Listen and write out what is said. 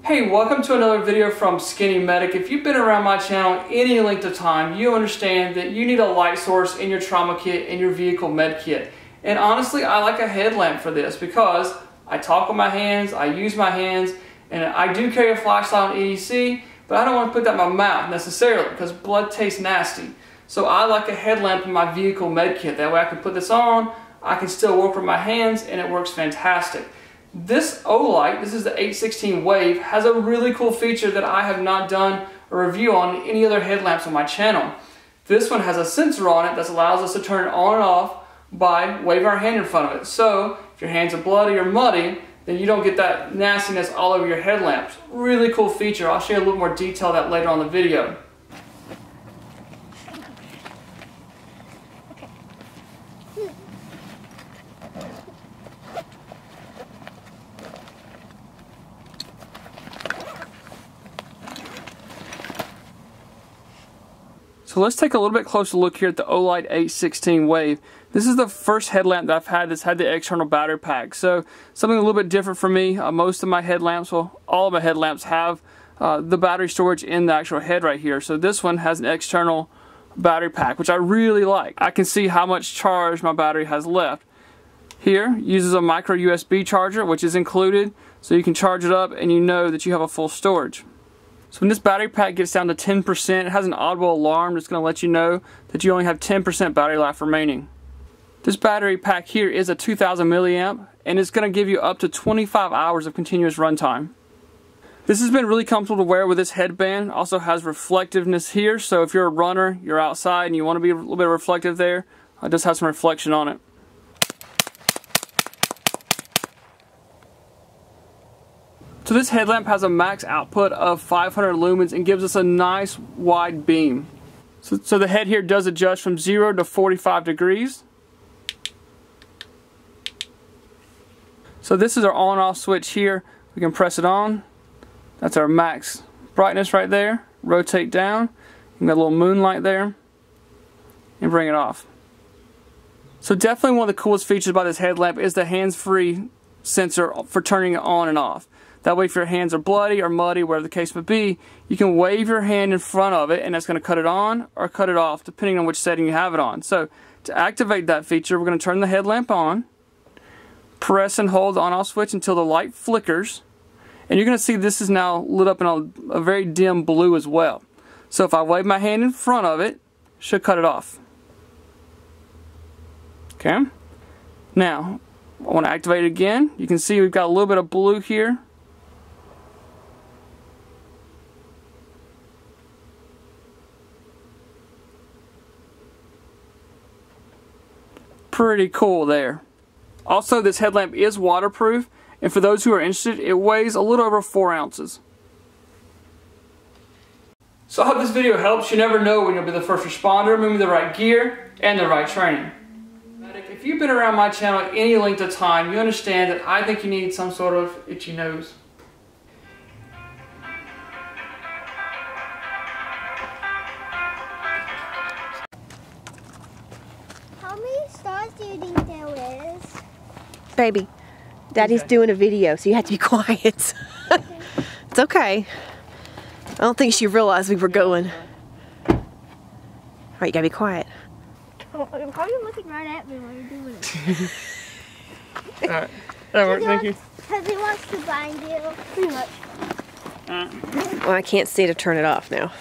Hey, welcome to another video from SkinnyMedic. If you've been around my channel any length of time, you understand that you need a light source in your trauma kit and your vehicle med kit. And honestly, I like a headlamp for this because I talk with my hands, I use my hands, and I do carry a flashlight on EDC, but I don't want to put that in my mouth necessarily because blood tastes nasty. So I like a headlamp in my vehicle med kit. That way I can put this on, I can still work with my hands, and it works fantastic. This Olight, this is the H16 Wave, has a really cool feature that I have not done a review on any other headlamps on my channel. This one has a sensor on it that allows us to turn it on and off by waving our hand in front of it. So if your hands are bloody or muddy, then you don't get that nastiness all over your headlamps. Really cool feature. I'll share a little more detail of that later on in the video. So let's take a little bit closer look here at the Olight H16 Wave. This is the first headlamp that I've had that's had the external battery pack. So something a little bit different for me. Most of my headlamps, well, all of my headlamps have the battery storage in the actual head right here. So this one has an external battery pack, which I really like. I can see how much charge my battery has left. Here, uses a micro USB charger, which is included, so you can charge it up and you know that you have a full storage. So when this battery pack gets down to 10%, it has an audible alarm that's going to let you know that you only have 10% battery life remaining. This battery pack here is a 2000 milliamp and it's going to give you up to 25 hours of continuous runtime. This has been really comfortable to wear with this headband. Also has reflectiveness here, so if you're a runner, you're outside and you want to be a little bit reflective there, it does have some reflection on it. So this headlamp has a max output of 500 lumens and gives us a nice wide beam. So the head here does adjust from 0 to 45 degrees. So this is our on and off switch here. We can press it on. That's our max brightness right there. Rotate down. You got a little moonlight there. And bring it off. So definitely one of the coolest features about this headlamp is the hands-free sensor for turning it on and off. That way if your hands are bloody or muddy, whatever the case may be, you can wave your hand in front of it and that's going to cut it on or cut it off depending on which setting you have it on. So to activate that feature, we're going to turn the headlamp on, press and hold the on-off switch until the light flickers, and you're going to see this is now lit up in a very dim blue as well. So if I wave my hand in front of it, it should cut it off. Okay. Now, I want to activate it again. You can see we've got a little bit of blue here. Pretty cool there. Also, this headlamp is waterproof, and for those who are interested, it weighs a little over 4 ounces. So I hope this video helps. You never know when you'll be the first responder. Remember the right gear and the right training. If you've been around my channel any length of time, you understand that I think you need some sort of itchy nose. How many stars do you think there is? Baby, Daddy's doing a video, so you have to be quiet. It's okay. I don't think she realized we were going. Alright, you gotta be quiet. Oh, you're probably looking right at me while you're doing it. Alright, that works, thank you. Because he wants to bind you. Pretty much. Well, I can't see to turn it off now.